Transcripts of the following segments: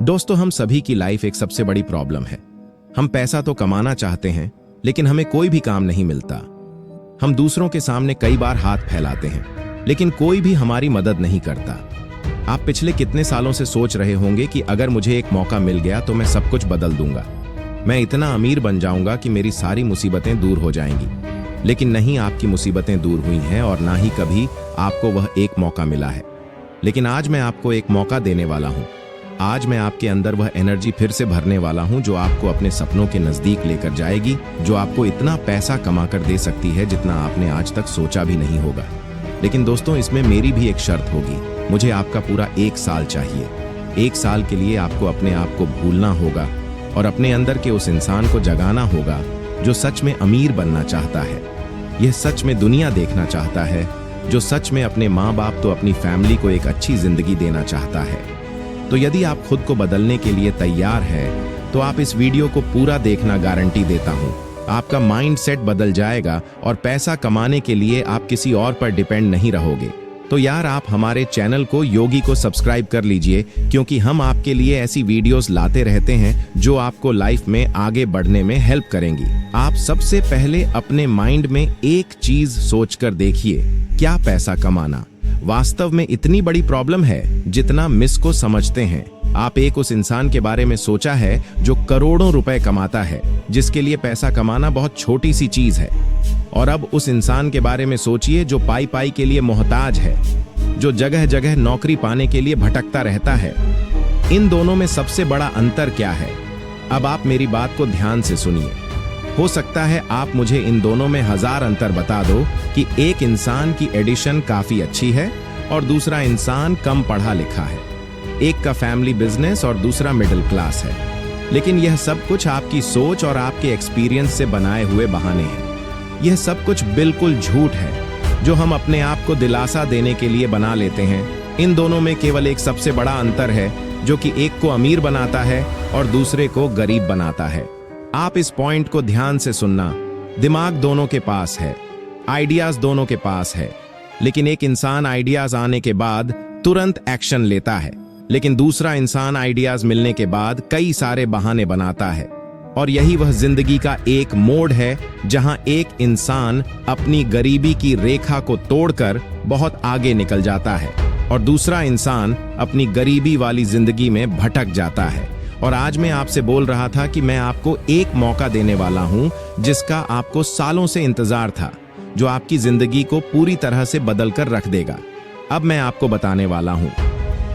दोस्तों, हम सभी की लाइफ एक सबसे बड़ी प्रॉब्लम है। हम पैसा तो कमाना चाहते हैं, लेकिन हमें कोई भी काम नहीं मिलता। हम दूसरों के सामने कई बार हाथ फैलाते हैं, लेकिन कोई भी हमारी मदद नहीं करता। आप पिछले कितने सालों से सोच रहे होंगे कि अगर मुझे एक मौका मिल गया तो मैं सब कुछ बदल दूंगा, मैं इतना अमीर बन जाऊंगा कि मेरी सारी मुसीबतें दूर हो जाएंगी। लेकिन नहीं, आपकी मुसीबतें दूर हुई हैं और ना ही कभी आपको वह एक मौका मिला है। लेकिन आज मैं आपको एक मौका देने वाला हूं। आज मैं आपके अंदर वह एनर्जी फिर से भरने वाला हूं जो आपको अपने सपनों के नजदीक लेकर जाएगी, जो आपको इतना पैसा कमा कर दे सकती है जितना आपने आज तक सोचा भी नहीं होगा। लेकिन दोस्तों, इसमें मेरी भी एक शर्त होगी। मुझे आपका पूरा 1 साल चाहिए। 1 साल के लिए आपको अपने आप को भूलना होगा और अपने अंदर के उस इंसान को जगाना होगा जो सच में अमीर बनना चाहता है, यह सच में दुनिया देखना चाहता है, जो सच में अपने माँ बाप तो अपनी फैमिली को एक अच्छी जिंदगी देना चाहता है। तो यदि आप खुद को बदलने के लिए तैयार हैं, तो आप इस वीडियो को पूरा देखना, गारंटी देता हूं। आपका माइंड सेट बदल जाएगा और पैसा कमाने के लिए आप किसी और पर डिपेंड नहीं रहोगे। तो यार, आप हमारे चैनल को योगी को सब्सक्राइब कर लीजिए, क्योंकि हम आपके लिए ऐसी वीडियोस लाते रहते हैं जो आपको लाइफ में आगे बढ़ने में हेल्प करेंगी। आप सबसे पहले अपने माइंड में एक चीज सोचकर देखिए, क्या पैसा कमाना वास्तव में इतनी बड़ी प्रॉब्लम है जितना मिस को समझते हैं? आप एक उस इंसान के बारे में सोचा है जो करोड़ों रुपए कमाता है, जिसके लिए पैसा कमाना बहुत छोटी सी चीज है? और अब उस इंसान के बारे में सोचिए जो पाई पाई के लिए मोहताज है, जो जगह जगह नौकरी पाने के लिए भटकता रहता है। इन दोनों में सबसे बड़ा अंतर क्या है? अब आप मेरी बात को ध्यान से सुनिए। हो सकता है आप मुझे इन दोनों में 1000 अंतर बता दो कि एक इंसान की एडिशन काफी अच्छी है और दूसरा इंसान कम पढ़ा लिखा है, एक का फैमिली बिजनेस और दूसरा मिडिल क्लास है। लेकिन यह सब कुछ आपकी सोच और आपके एक्सपीरियंस से बनाए हुए बहाने हैं। यह सब कुछ बिल्कुल झूठ है जो हम अपने आप को दिलासा देने के लिए बना लेते हैं। इन दोनों में केवल एक सबसे बड़ा अंतर है, जो कि एक को अमीर बनाता है और दूसरे को गरीब बनाता है। आप इस पॉइंट को ध्यान से सुनना। दिमाग दोनों के पास है, आइडियाज दोनों के पास है, लेकिन एक इंसान आइडियाज आने के बाद तुरंत एक्शन लेता है, लेकिन दूसरा इंसान आइडियाज मिलने के बाद कई सारे बहाने बनाता है। और यही वह जिंदगी का एक मोड़ है जहां एक इंसान अपनी गरीबी की रेखा को तोड़कर बहुत आगे निकल जाता है और दूसरा इंसान अपनी गरीबी वाली जिंदगी में भटक जाता है। और आज मैं आपसे बोल रहा था कि मैं आपको एक मौका देने वाला हूं जिसका आपको सालों से इंतजार था, जो आपकी जिंदगी को पूरी तरह से बदल कर रख देगा। अब मैं आपको बताने वाला हूं।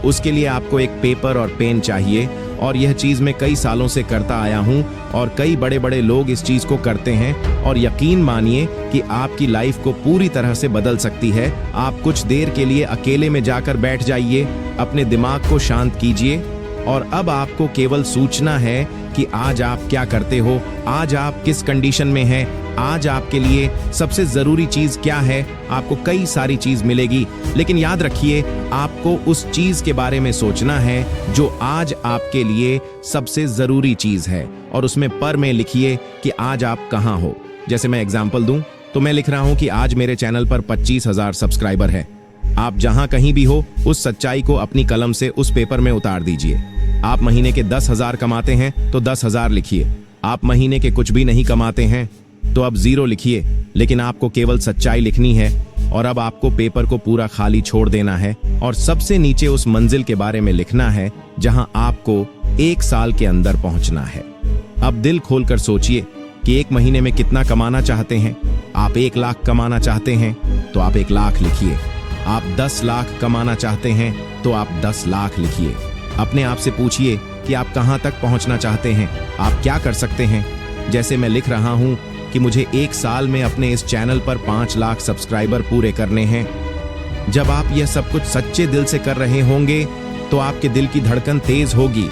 उसके लिए आपको एक पेपर और पेन चाहिए, और यह चीज मैं कई सालों से करता आया हूं और कई बड़े बड़े लोग इस चीज को करते हैं, और यकीन मानिए कि आपकी लाइफ को पूरी तरह से बदल सकती है। आप कुछ देर के लिए अकेले में जाकर बैठ जाइए, अपने दिमाग को शांत कीजिए, और अब आपको केवल सोचना है कि आज आप क्या करते हो, आज आप किस कंडीशन में हैं, आज आपके लिए सबसे जरूरी चीज क्या है। आपको कई सारी चीज मिलेगी, लेकिन याद रखिए, आपको उस चीज के बारे में सोचना है जो आज आपके लिए सबसे जरूरी चीज है, और उसमें पर में लिखिए कि आज आप कहां हो। जैसे मैं एग्जांपल दूं तो मैं लिख रहा हूं कि आज मेरे चैनल पर 25,000 सब्सक्राइबर है। आप जहां कहीं भी हो, उस सच्चाई को अपनी कलम से उस पेपर में उतार दीजिए। आप महीने के 10,000 कमाते हैं तो 10,000 लिखिए। आप महीने के कुछ भी नहीं कमाते हैं तो अब 0 लिखिए, लेकिन आपको केवल सच्चाई लिखनी है। और अब आपको पेपर को पूरा खाली छोड़ देना है और सबसे नीचे उस मंजिल के बारे में लिखना है जहां आपको 1 साल के अंदर पहुंचना है। अब दिल खोलकर सोचिए कि 1 महीने में कितना कमाना चाहते हैं। आप 1 लाख कमाना चाहते हैं तो आप 1 लाख लिखिए। आप 10 लाख कमाना चाहते हैं तो आप 10 लाख लिखिए। अपने आप से पूछिए कि आप कहां तक पहुंचना चाहते हैं, आप क्या कर सकते हैं। जैसे मैं लिख रहा हूं कि मुझे 1 साल में अपने इस चैनल पर 5 लाख सब्सक्राइबर पूरे करने हैं। जब आप यह सब कुछ सच्चे दिल से कर रहे होंगे तो आपके दिल की धड़कन तेज होगी,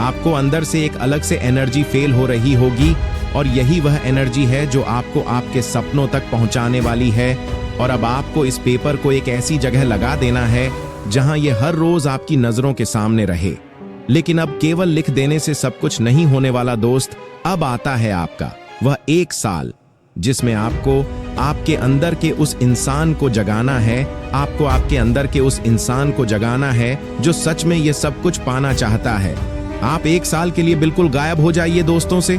आपको अंदर से एक अलग से एनर्जी फेल हो रही होगी, और यही वह एनर्जी है जो आपको आपके सपनों तक पहुंचाने वाली है। और अब आपको इस पेपर को एक ऐसी जगह लगा देना है जहां ये हर रोज आपकी नजरों के सामने रहे। लेकिन अब केवल लिख देने से सब कुछ नहीं होने वाला दोस्त। अब आता है आपका वह 1 साल, जिसमें आपको आपके अंदर के उस इंसान को जगाना है। आपको आपके अंदर के उस इंसान को जगाना है जो सच में ये सब कुछ पाना चाहता है। आप 1 साल के लिए बिल्कुल गायब हो जाइए दोस्तों से,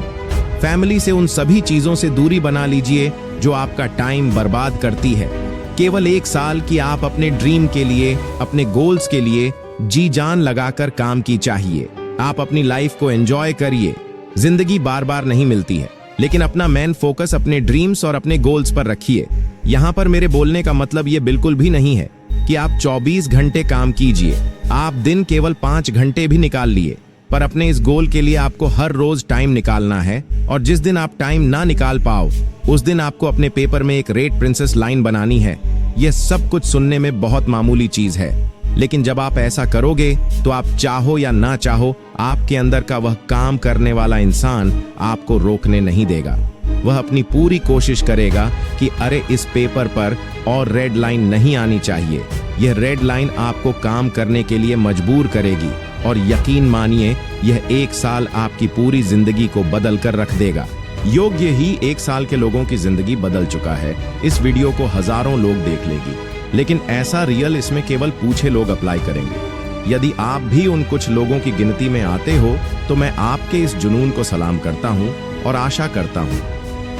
फैमिली से, उन सभी चीजों से दूरी बना लीजिए जो आपका टाइम बर्बाद करती है। केवल 1 साल की आप अपने ड्रीम के लिए, अपने गोल्स के लिए जी जान लगाकर काम की चाहिए। आप अपनी लाइफ को एंजॉय करिए। जिंदगी बार बार नहीं मिलती है, लेकिन अपना मेन फोकस अपने ड्रीम्स और अपने गोल्स पर रखिए। यहाँ पर मेरे बोलने का मतलब ये बिल्कुल भी नहीं है कि आप 24 घंटे काम कीजिए। आप दिन केवल 5 घंटे भी निकाल लिए, पर अपने इस गोल के लिए आपको हर रोज टाइम निकालना है। और जिस दिन आप टाइम ना निकाल पाओ, उस दिन आपको अपने पेपर में एक रेड प्रिंसेस लाइन बनानी है। यह सब कुछ सुनने में बहुत मामूली चीज है, लेकिन जब आप ऐसा करोगे तो आप चाहो या ना चाहो, आपके अंदर का वह काम करने वाला इंसान आपको रोकने नहीं देगा। वह अपनी पूरी कोशिश करेगा कि अरे इस पेपर पर और रेड लाइन नहीं आनी चाहिए। यह रेड लाइन आपको काम करने के लिए मजबूर करेगी, और यकीन मानिए यह 1 साल आपकी पूरी जिंदगी को बदल कर रख देगा। योग्य ही 1 साल के लोगों की जिंदगी बदल चुका है। इस वीडियो को हजारों लोग देख लेगी, लेकिन ऐसा रियल इसमें केवल पूछे लोग अप्लाई करेंगे। यदि आप भी उन कुछ लोगों की गिनती में आते हो तो मैं आपके इस जुनून को सलाम करता हूं और आशा करता हूं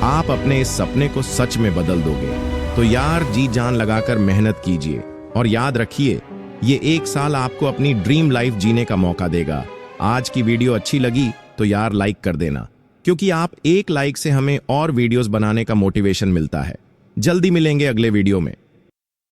आप अपने इस सपने को सच में बदल दोगे। तो यार जी जान लगाकर मेहनत कीजिए, और याद रखिए ये 1 साल आपको अपनी ड्रीम लाइफ जीने का मौका देगा। आज की वीडियो अच्छी लगी तो यार लाइक कर देना, क्योंकि आप 1 लाइक से हमें और वीडियोस बनाने का मोटिवेशन मिलता है। जल्दी मिलेंगे अगले वीडियो में।